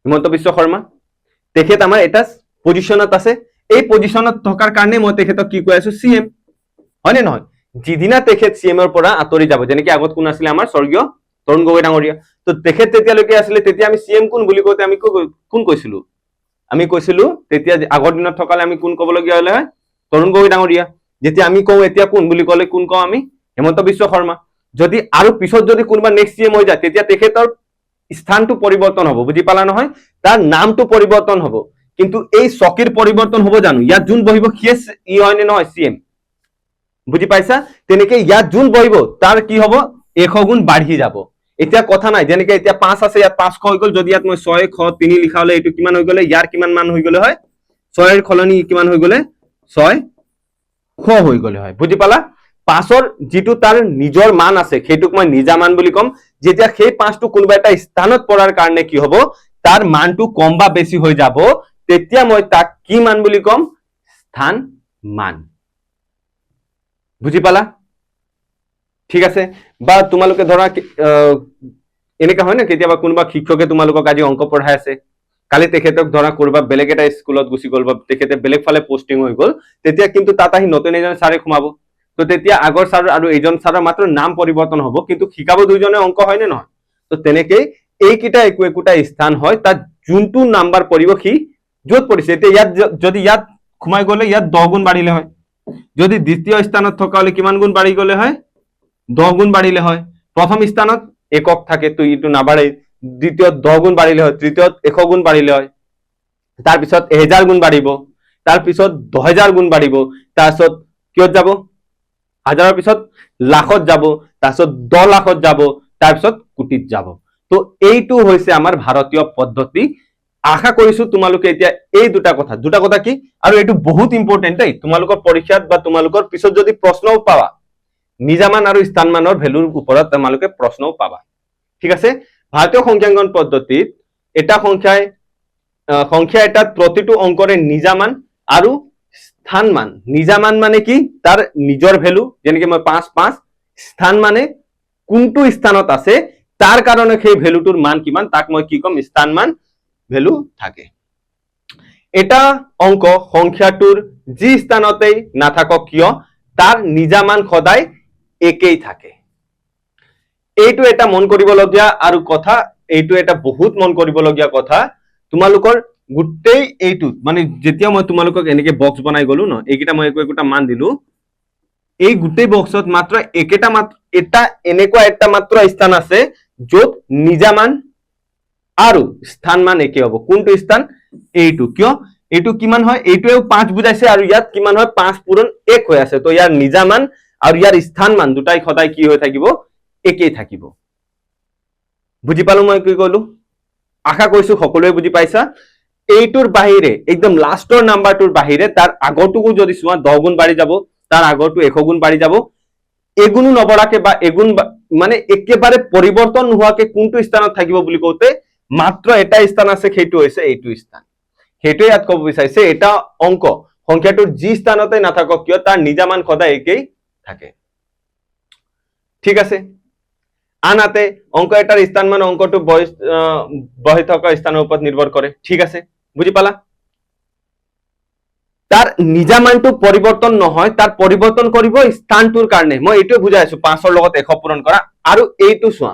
হিমন্ত বিশ্ব শৰ্মা তেখেত আমাৰ এটা পজিশনত আছে এই পজিশনত থকাৰ কাৰণে মই তেখেতক কি কৈ আছো সিএম হয় নে নহয় যিদিনা তেখেত সিএম ৰ পৰা আঁতৰি যাব যেনেকৈ আগত কোন আছিল আমাৰ স্বৰ্গীয় তৰুণ গগৈ ডাঙৰীয়া তো তেখেত তেতিয়ালৈকে আছিলে তেতিয়া আমি সিএম কোন বুলি কওঁতে আমি কোন কৈছিলো আমি কৈছিলো তেতিয়া আগৰ দিনত থকালে আমি কোন ক'বলগীয়া হলে হয় তৰুণ গগৈ ডাঙৰীয়া যেতিয়া আমি কওঁ এতিয়া কোন বুলি ক'লে কোন কওঁ আমি হিমন্ত বিশ্ব শৰ্মা যদি আৰু পিছত যদি কোনবা নেক্সট সিএম হৈ যায় তেতিয়া তেখেতৰ স্থানটো পৰিৱৰ্তন হ'ব বুজি পালা নহয় তাৰ নামটো পৰিৱৰ্তন হ'ব কিন্তু এই চকীৰ পৰিৱৰ্তন হ'ব জানো ইয়াত যোন বহিব খেস ই হয় নে নহয় সিএম বুজি পাইছা তেনেকে ইয়াত যোন বহিব তাৰ কি হ'ব 100 গুণ বাঢ়ি যাব এতিয়া কথা নাই যেনেকে এতিয়া 5 আছে ইয়াত 500 হৈ গল যদি ইয়াত মই 603 লিখা হলে এটো কিমান হৈ গলে ইয়াৰ কিমান মান হৈ গলে হয় 6 এর খলনি কিমান হৈ গলে 600 হৈ গলে হয় বুজি পালা 5ৰ যেটো তাৰ নিজৰ মান আছে সেইটোক মই নিজা মান বুলি কম যেতিয়া সেই 5টো কোনবা এটা স্থানত পৰাৰ কাৰণে কি হ'ব তাৰ মানটো কম বা বেছি হৈ যাব তেতিয়া মই তাক কি মান বুলি কম স্থান মান বুজি পালা ঠিক আছে বা তোমালোকে ধৰা এনেকা হয় না কেতিয়াবা কোনবা শিক্ষকে তোমালোকক আজি অংক পঢ়াই আছে কালি তেখেতক ধৰা কৰবা বেলেগ এটা স্কুলত গুছি গল বা তেখেতে বেলেগ ফালে পোস্টিং হৈ গল তেতিয়া কিন্তু তাত আহি নতুন এজন ছাৰে খুমাব তো তেতিয়া আগৰ ছাৰ আৰু এইজন ছাৰৰ মাত্ৰ নাম পৰিৱৰ্তন হ'ব কিন্তু শিকাব দুইজনে অংক হয় নে নহয় তো তেনেকৈ এইকিটা একোটা স্থান হয় তাত যোনটো নাম্বাৰ পৰিব সি য'ত পৰিছে এতিয়া ইয়াত যদি ইয়াত সোমাই গ'লে ইয়াত 10 গুণ বাঢ়িলে হয়, যদি দ্বিতীয় স্থানত থকা হলে কিমান গুণ বাঢ়ি গ'লে হয় 10 গুণ বাঢ়িলে হয়, প্ৰথম স্থানত একক থাকে তো ইটো নাবাঢ়ে, দ্বিতীয়ত 10 গুণ বাঢ়িলে হয়, তৃতীয়ত 100 গুণ বাঢ়িলে হয়, তাৰপিছত 1000 গুণ বাঢ়িব, তাৰপিছত 10000 গুণ বাঢ়িব, তাৰপিছত কিয়ত যাব হাজাৰৰ পিছত লাখত যাব, তাৰপিছত 10 লাখত যাব, তাৰপিছত কোটিত যাব। তো এইটো হৈছে আমাৰ ভাৰতীয় পদ্ধতি। আশা কৰিছো তোমালোকে এতিয়া এই দুটা কথা কি, আৰু এইটো বহুত ইম্পৰ্টেন্ট দেই, তোমালোকৰ পৰীক্ষাত বা তোমালোকৰ পিছত যদি প্ৰশ্নও পাবা, নিজামান আৰু স্থানমানৰ ভেলুৰ ওপৰত তোমালোকে প্ৰশ্নও পাবা। ঠিক আছে, ভাৰতীয় সংখ্যাংকন পদ্ধতিত এটা সংখ্যা এটাত প্ৰতিটো অংকৰে নিজামান আৰু স্থানমান। নিজামান মানে কি, তাৰ নিজৰ ভেলু, যেনেকে মই 5 স্থান মানে কোনটো স্থানত আছে তাৰ কাৰণে সেই ভেলুটোৰ মান কিমান, তাক মই কি কম, স্থানমান ভেলু থাকে। এটা অংক সংখ্যাটোৰ যি স্থানতেই নাথাকক কিয় তাৰ নিজামান সদায় একেই থাকে। এইটো এটা মন কৰিবলগীয়া আৰু কথা, এইটো এটা বহুত মন কৰিবলগীয়া কথা। তোমালোকৰ গোটেই এইটো মানে যেতিয়া মই তোমালোকক এনেকে বক্স বনাই গলো ন, এইকেইটা মই একোটা মান দিলো, এই গোটেই বক্সত মাত্ৰ এনেকুৱা এটা মাত্ৰ স্থান আছে য'ত নিজামান আৰু স্থানমান একে হ'ব। কোনটো স্থান, এইটো। কিয়, এইটো কিমান হয়, এইটোৱেও 5 বুজাইছে আৰু ইয়াত কিমান হয় 5 পূৰণ 1 হৈ আছে, তো ইয়াৰ নিজামান আৰু ইয়াৰ স্থানমান দুটাই সদায় কি হৈ থাকিব, একেই থাকিব। বুজি পালো মই কি কলো, আশা কৰিছো সকলোৱে বুজি পাইছা। এইটোৰ বাহিৰে একদম লাষ্টৰ নাম্বাৰটোৰ বাহিৰে তাৰ আগৰটোকো যদি চোৱা 10 গুণ বাঢ়ি যাব, তাৰ আগৰটো 100 গুণ বাঢ়ি যাব, এগুণো নবঢ়াকে বা এগুণ মানে একেবাৰে পৰিৱৰ্তন নোহোৱাকে কোনটো স্থানত থাকিব বুলি কওঁতে মাত্ৰ এটা স্থান আছে, সেইটো হৈছে এইটো স্থান। সেইটোৱে ইয়াত ক'ব বিচাৰিছে, এটা অংক সংখ্যাটোৰ যি স্থানতে নাথাকক কিয় তাৰ নিজামান সদায় একেই থাকে। ঠিক আছে, আনহাতে অংক এটাৰ স্থানমান অংকটো বহি থকা স্থানৰ ওপৰত নিৰ্ভৰ কৰে। ঠিক আছে, বুজি পালা। তাৰ নিজামানটো পৰিৱৰ্তন নহয়, তাৰ পৰিৱৰ্তন কৰিব স্থানটোৰ কাৰণে। মই এইটোৱে বুজাই আছো, 5ৰ লগত 100 পূৰণ কৰা। আৰু এইটো চোৱা,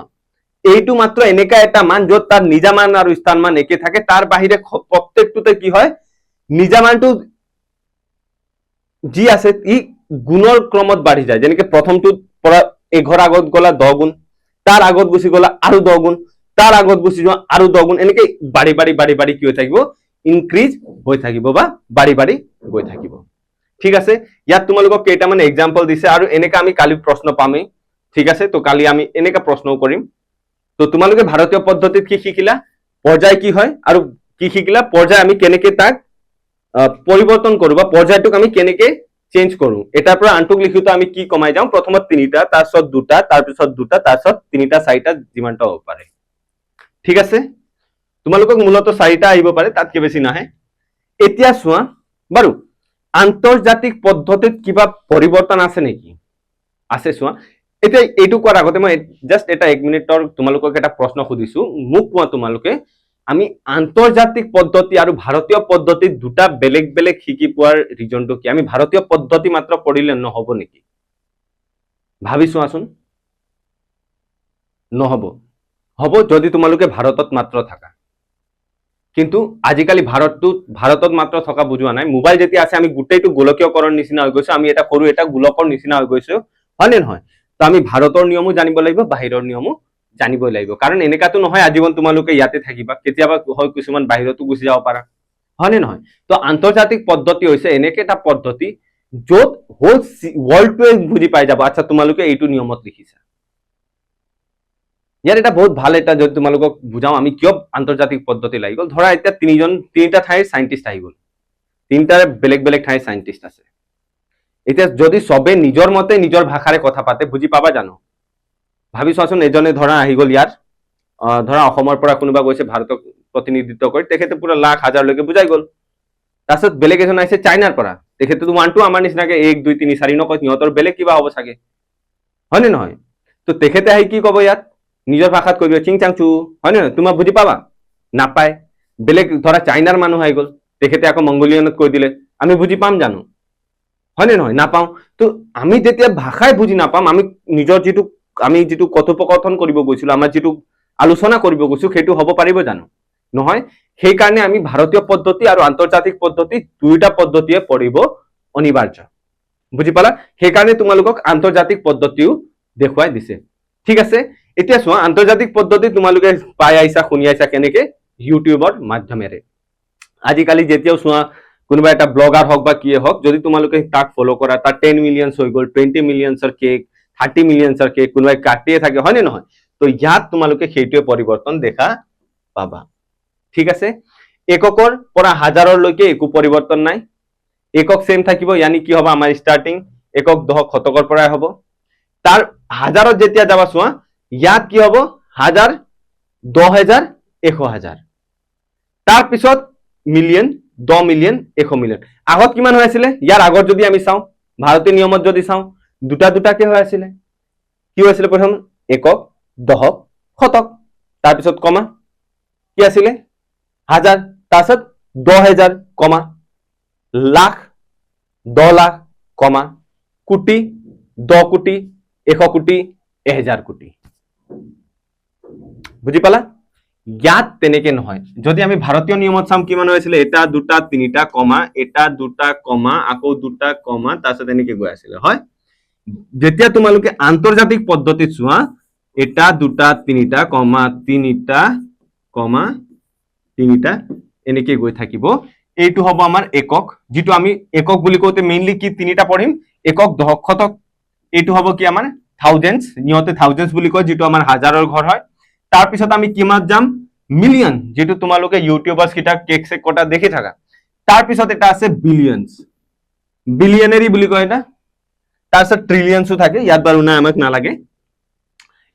এইটো মাত্ৰ এনেকা এটা মান য'ত তাৰ নিজামান আৰু স্থানমান একে থাকে, তাৰ বাহিৰে প্ৰত্যেকটোতে কি হয়, নিজামানটো যি আছে ই গুণৰ ক্ৰমত বাঢ়ি যায়। যেনেকে প্ৰথমটোত পৰা 1 আগত গলা 10 গুণ, তাৰ আগত গুচি গলা আৰু 10 গুণ, তাৰ আগত গুচি যোৱা আৰু 10 গুণ, এনেকে বাঢ়ি বাঢ়ি কি হৈ থাকিব, ইনক্ৰিজ হৈ থাকিব বা বাঢ়ি গৈ থাকিব। ঠিক আছে, ইয়াত তোমালোকক কেইটামান এক্সাম্পল দিছে আৰু এনেকা আমি কালি প্ৰশ্ন পামেই। ঠিক আছে, তো কালি আমি এনেকা প্ৰশ্নও কৰিম। তো তোমালোকে ভাৰতীয় পদ্ধতিত কি শিকিলা, পৰ্যায় কি হয় আৰু কি শিকিলা, পৰ্যায় আমি কেনেকে তাক পৰিৱৰ্তন কৰো বা পৰ্যায়টোক আমি কেনেকে চেঞ্জ কৰো। এটাৰ পৰা আনটোক লিখোতে আমি কি কমাই যাওঁ, প্ৰথমত 3টা, তাৰপিছত 2টা, তাৰপিছত 2টা, তাৰপিছত 3টা 4টা যিমানটা হ'ব পাৰে। ঠিক আছে, তোমালোকক মূলত 4টা আহিব পাৰে, তাতকে বেছি নাহে। এতিয়া চোৱা বাৰু, আন্তৰ্জাতিক পদ্ধতিত কিবা পৰিৱৰ্তন আছে নেকি, আছে চোৱা। এতিয়া এইটো কোৱাৰ আগতে মই জাষ্ট এটা 1 মিনিটৰ তোমালোকক এটা প্ৰশ্ন সুধিছো, মোক কোৱা তোমালোকে, আমি আন্তৰ্জাতিক পদ্ধতি আৰু ভাৰতীয় পদ্ধতিত দুটা বেলেগ বেলেগ শিকি পোৱাৰ ৰিজনটো কি? আমি ভাৰতীয় পদ্ধতি মাত্ৰ পঢ়িলে নহব নেকি? ভাবি চোৱাচোন। নহব, হব যদি তোমালোকে ভাৰতত মাত্ৰ থাকা। কিন্তু আজিকালি ভাৰতত মাত্ৰ থকা বুজোৱা নাই, মোবাইল যেতিয়া আছে আমি গোটেইটো গোলকীয়কৰণ নিচিনা হৈ গৈছো, আমি এটা সৰু এটা গোলকৰ নিচিনা হৈ গৈছো, হয় নে নহয়? তো আমি ভাৰতৰ নিয়মো জানিব লাগিব, বাহিৰৰ নিয়মো জানিবই লাগিব। কাৰণ এনেকাতো নহয় আজীৱন তোমালোকে ইয়াতে থাকিবা, কেতিয়াবা হয় কিছুমান বাহিৰতো গুচি যাব পাৰা, হয় নে নহয়? তো আন্তৰ্জাতিক পদ্ধতি হৈছে এনেকে এটা পদ্ধতি য'ত হোল ৱৰ্ল্ডটোৱে বুজি পাই যাব, আচ্ছা তোমালোকে এইটো নিয়মত লিখিছা। ইয়াৰ এটা বহুত ভাল এটা যদি তোমালোকক বুজাও আমি কিয় আন্তৰ্জাতিক পদ্ধতি লাগি গ'ল। ধৰা এতিয়া তিনিটা ঠাইৰ সাইন্টিষ্ট আহি গ'ল, তিনিটাৰে বেলেগ বেলেগ ঠাইৰ সাইন্টিষ্ট আছে। এতিয়া যদি সবে নিজৰ মতে নিজৰ ভাষাৰে কথা পাতে, বুজি পাবা জানো? ভাবি চোৱাচোন, এজনে ধৰা আহি গ'ল ইয়াৰ, ধৰা অসমৰ পৰা কোনোবা গৈছে ভাৰতক প্ৰতিনিধিত্ব কৰি, তেখেতে পুৰা লাখ হাজাৰলৈকে বুজাই গ'ল। তাৰপিছত বেলেগ এজন আহিছে চাইনাৰ পৰা, তেখেতেতো 1 2 আমাৰ নিচিনাকে 1 2 3 4 নকয়, সিহঁতৰ বেলেগ কিবা হ'ব চাগে, হয় নে নহয়? তো তেখেতে আহি কি ক'ব ইয়াত, নিজৰ ভাষাত কৈ দিব চিং চাং চু, হয় নে নহয়? তোমাক বুজি পাবা? নাপায়। বেলেগ ধৰা চাইনাৰ মানুহ আহি গ'ল, তেখেতে আকৌ মংগোলিয়ানত কৈ দিলে, আমি বুজি পাম জানো? হয় নে নহয়? নাপাওঁ। তো আমি যেতিয়া ভাষাই বুজি নাপাম, আমি যিটো কথোপকথন কৰিব গৈছিলো, আমাৰ যিটো আলোচনা কৰিব গৈছো, সেইটো হ'ব পাৰিব জানো? নহয়। সেইকাৰণে আমি ভাৰতীয় পদ্ধতি আৰু আন্তৰ্জাতিক পদ্ধতি দুয়োটা পদ্ধতিয়ে পঢ়িব অনিবাৰ্য বুজি পালা সেইকাৰণে তোমালোকক আন্তৰ্জাতিক পদ্ধতিও দেখুৱাই দিছে ঠিক আছে এতিয়া চোৱা আন্তৰ্জাতিক পদ্ধতি তোমালোকে পাই আইছা শুনি আইছা কেনেকে ইউটিউবৰ মাধ্যমেৰে আজিকালি যেতিয়াও চোৱা কোনোবা এটা ব্লগাৰ হওক বা কিয়ে হওক যদি তোমালোকে তাক ফলো কৰা তাৰ 10 মিলিয়নছ হৈ গ'ল 20 মিলিয়নছৰ কেক 30 মিলিয়নছৰ কেক কোনোবাই কাটিয়ে থাকে হয়নে নহয় তো ইয়াত তোমালোকে সেইটোৱে পৰিৱৰ্তন দেখা পাবা ঠিক আছে এককৰ পৰা হাজাৰলৈকে একো পৰিৱৰ্তন নাই একক সেম থাকিব यानी কি হ'ব আমাৰ স্টাৰ্টিং একক দশক শতকৰ পৰাই হ'ব তাৰ হাজাৰত যেতিয়া যাবা চোৱা ইয়াত কি হ'ব হাজাৰ 10000 100000 তাৰ পিছত মিলিয়ন 10 মিলিয়ন 100 মিলিয়ন আগত কিমান হৈ আছিল ইয়াৰ আগত যদি আমি চাও ভাৰতীয় নিয়মত যদি চাও দুটা দুটাকে হৈ আছিল কি হৈছিল প্ৰথম একক দশক শতক তাৰ পিছত কমা কি আছিল হাজাৰ তাৰপিছত 10000 কমা লাখ 10 লাখ কমা কোটি 10 কোটি 100 কোটি 1000 কোটি বুজি পালা ইয়াত তেনেকে নহয় যদি আমি ভাৰতীয় নিয়মত চাম কিমান হৈছিল এটা দুটা তিনিটা কমা এটা দুটা কমা আকৌ দুটা কমা তাৰপিছত এনেকে গৈ আছিল হয় যেতিয়া তোমালোকে আন্তৰ্জাতিক পদ্ধতিত চোৱা এটা দুটা তিনিটা কমা তিনিটা কমা তিনিটা এনেকে গৈ থাকিব এইটো হ'ব আমাৰ একক যেটো আমি একক বুলি কওতে মেইনলি কি তিনিটা পঢ়িম একক দশক শতক এইটো হ'ব কি আমাৰ থাউজেন্ডস নিয়তে থাউজেন্ডস বুলি কয় যেটো আমাৰ হাজাৰৰ ঘৰ হয় তাৰ পিছত আমি কিমান যাম মিলিয়ন যেটো তোমালোকে ইউটিউবাৰ্স কিটা কেক সে কটা দেখি থাকা তাৰ পিছত এটা আছে বিলিয়নস বিলিয়নাৰি বুলি কয় এটা তাৰপিছত ট্ৰিলিয়নসও থাকে ইয়াত বাৰু না আমাক না লাগে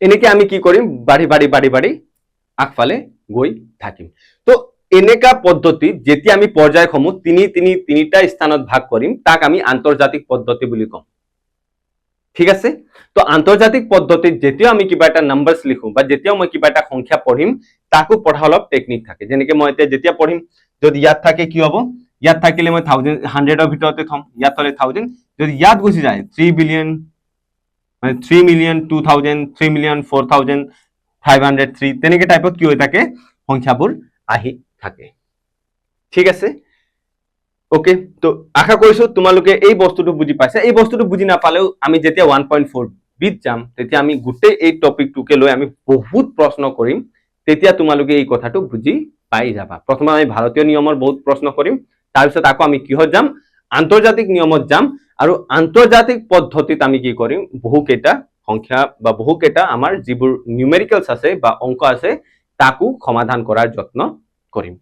এনেকে আমি কি কৰিম বাঢ়ি বাঢ়ি বাঢ়ি বাঢ়ি আগফালে গৈ থাকিম তো এনেকা পদ্ধতি যেতিয়া আমি পৰ্যায়সমূহ তিনিটা স্থানত ভাগ কৰিম তাক আমি আন্তৰ্জাতিক পদ্ধতি বুলি কম ঠিক আছে তো আন্তৰ্জাতিক পদ্ধতিত যেতিয়া আমি কিবা এটা নাম্বাৰস লিখো বা যেতিয়া মই কিবা এটা সংখ্যা পঢ়িম তাকো পঢ়া অলপ টেকনিক থাকে যেনেকৈ মই এতিয়া যেতিয়া পঢ়িম যদি ইয়াত থাকে কি হ'ব ইয়াত থাকিলে মই 100ৰ ভিতৰতে থম ইয়াত হলে 1000 যদি ইয়াত গুছি যায় 3 বিলিয়ন মানে 3 মিলিয়ন 2000 3 মিলিয়ন 4503 তেনেকে টাইপত কি হৈ থাকে সংখ্যাবোৰ আহি থাকে ঠিক আছে ওকে তো আশা কৰিছো তোমালোকে এই বস্তুটো বুজি পাইছা এই বস্তুটো বুজি নাপালেও আমি যেতিয়া 1.4 বিত যাম তেতিয়া আমি গোটেই এই টপিকটোকে লৈ আমি বহুত প্ৰশ্ন কৰিম তেতিয়া তোমালোকে এই কথাটো বুজি পাই যাবা প্ৰথমে আমি ভাৰতীয় নিয়মৰ বহুত প্ৰশ্ন কৰিম তাৰ পিছত আকৌ আমি কিহত যাম আন্তৰ্জাতিক নিয়মত যাম আৰু আন্তৰ্জাতিক পদ্ধতিত আমি কি কৰিম বহুকেইটা সংখ্যা বা বহুকেইটা আমাৰ যিবোৰ নিউমেৰিকেলস আছে বা অংক আছে তাকো সমাধান কৰাৰ যত্ন কৰিম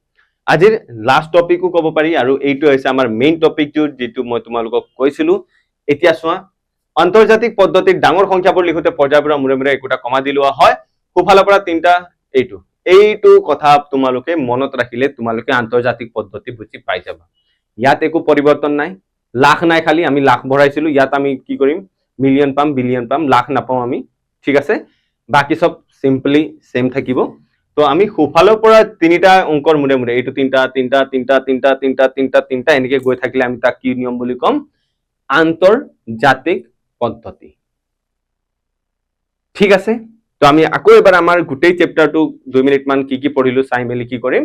আজিৰ লাষ্ট টপিকও ক'ব পাৰি আৰু এইটো হৈছে আমাৰ মেইন টপিকটো যেটো মই তোমালোকক কৈছিলো এতিয়া চোৱা আন্তৰ্জাতিক পদ্ধতিত ডাঙৰ সংখ্যাবোৰ লিখোতে পৰ্যায়বোৰ মুৰে মুৰে একোটা কমা দিলোৱা হয় কোফালৰ পৰা তিনটা এইটো কথা তোমালোকে মনত ৰাখিলে তোমালোকে আন্তৰ্জাতিক পদ্ধতি বুজি পাই যাবা ইয়াত একো পৰিৱৰ্তন নাই লাখ নাই খালি আমি লাখ ভৰাইছিলো ইয়াত আমি কি কৰিম মিলিয়ন পাম বিলিয়ন পাম লাখ নাপাম আমি ঠিক আছে বাকি সব সিম্পলি সেম থাকিব তো আমি খুফালৰ পৰা তিনিটা অংকৰ মুৰে মুৰে এইটো তিনটা এনেকে গৈ থাকিলে আমি তাক কি নিয়ম বুলি কম আন্তৰ্জাতিক পদ্ধতি ঠিক আছে তো আমি আকৌ এবাৰ আমাৰ গোটেই চ্যাপ্টাৰটো 2 মিনিট মান কি পঢ়িলো চাই মেলি কি কৰিম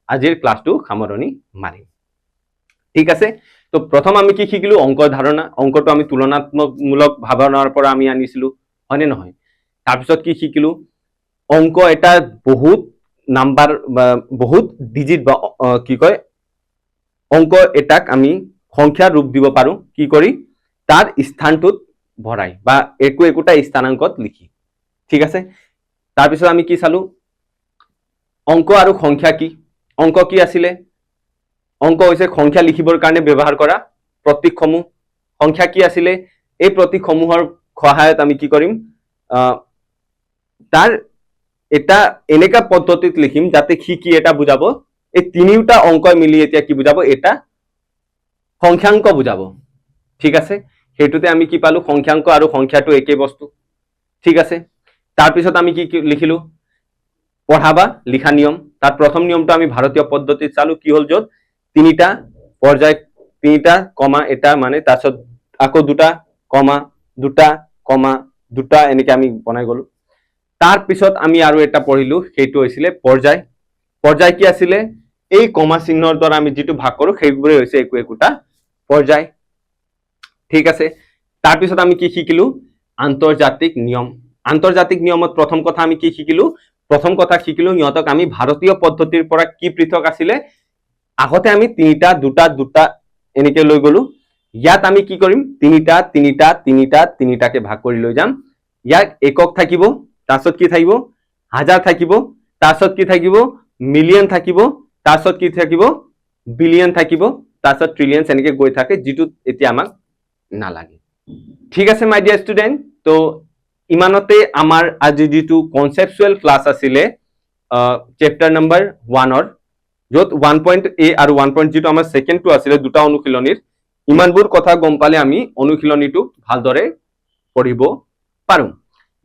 আজিৰ ক্লাসটো সামৰণি মাৰিম ঠিক আছে তো প্ৰথম আমি কি শিকিলো অংকৰ ধাৰণা অংকটো আমি তুলনাত্মকমূলক ভাৱনাৰ পৰা আমি আনিছিলো হয়নে নহয় তাৰ পিছত কি শিকিলো অংক এটা বহুত নাম্বাৰ বহুত ডিজিট বা কি কয় অংক এটাক আমি সংখ্যা ৰূপ দিব পাৰো কি কৰি তাৰ স্থানটোত ভৰাই বা একোটা স্থানাংকত লিখি ঠিক আছে তাৰ পিছত আমি কি চালো অংক আৰু সংখ্যা কি অংক কি আছিল অংক হৈছে সংখ্যা লিখিবৰ কাৰণে ব্যৱহাৰ কৰা প্ৰতীকসমূহ সংখ্যা কি আছিল এই প্ৰতীকসমূহৰ সহায়ত আমি কি কৰিম তাৰ এটা এনেকা পদ্ধতিত লিখিম যাতে কি এটা বুজাব এই তিনিটা অংক মিলি এতিয়া কি বুজাব এটা সংখ্যাংক বুজাব ঠিক আছে হেতুতে আমি কি পালো সংখ্যাংক আৰু সংখ্যাটো একে বস্তু ঠিক আছে তাৰ পিছত আমি কি লিখিলো পঢ়াবা লিখা নিয়ম তাৰ প্ৰথম নিয়মটো আমি ভাৰতীয় পদ্ধতিত চালু কি হল যত তিনিটা পৰ্যায় তিনিটা কমা এটা মানে তাৰছত আকৌ দুটা কমা দুটা এনেকে আমি বনাই গলো তাৰ পিছত আমি আৰু এটা পঢ়িলো সেইটো হৈছিল পৰ্যায় কি আছিল এই কমা চিহ্নৰ দ্বাৰা আমি যিটো ভাগ কৰো সেইবোৰে হৈছে একো একোটা পৰ্যায় ঠিক আছে তাৰপিছত আমি কি শিকিলো আন্তৰ্জাতিক নিয়মত প্ৰথম কথা আমি কি শিকিলো ইহঁতক আমি ভাৰতীয় পদ্ধতিৰ পৰা কি পৃথক আছিলে আগতে আমি তিনিটা দুটা এনেকে লৈ গলো ইয়াত আমি কি কৰিম তিনিটাকে ভাগ কৰি লৈ যাম ইয়াক একক থাকিব তাৰপিছত কি থাকিব হাজাৰ থাকিব তাৰপিছত কি থাকিব মিলিয়ন থাকিব তাৰপিছত কি থাকিব বিলিয়ন থাকিব তাৰপিছত ট্ৰিলিয়ন এনেকে গৈ থাকে যেটো এতিয়া আমাক নালাগে ঠিক আছে মাই ডিয়াৰ ষ্টুডেন্ট তো ইমানতে আমাৰ আজি যেটো কনসেপচুৱেল ক্লাস আছিলে চেপ্টাৰ নম্বৰ 1 যত 1.a আৰু 1.0 আমাৰ সেকেন্ড টু আছিলে দুটা অনুশীলনীৰ ইমানবোৰ কথা গম পালে আমি অনুশীলনীটো ভালদৰে পঢ়িব পাৰো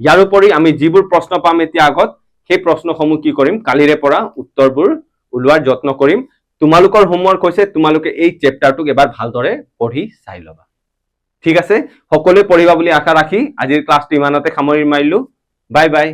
ইয়াৰ উপৰি আমি যিবোৰ প্ৰশ্ন পাম এতিয়া আগত সেই প্ৰশ্নসমূহ কি কৰিম কালিৰে পৰা উত্তৰবোৰ উলোৱাৰ যত্ন কৰিম তোমালোকৰ হোমৱৰ্ক হৈছে তোমালোকে এই চেপ্টাৰটোক এবাৰ ভালদৰে পঢ়ি চাই লবা ঠিক আছে সকলোৱে পঢ়িবা বুলি আশা ৰাখি আজিৰ ক্লাছটো ইমানতে সামৰি মাৰিলো বাই বাই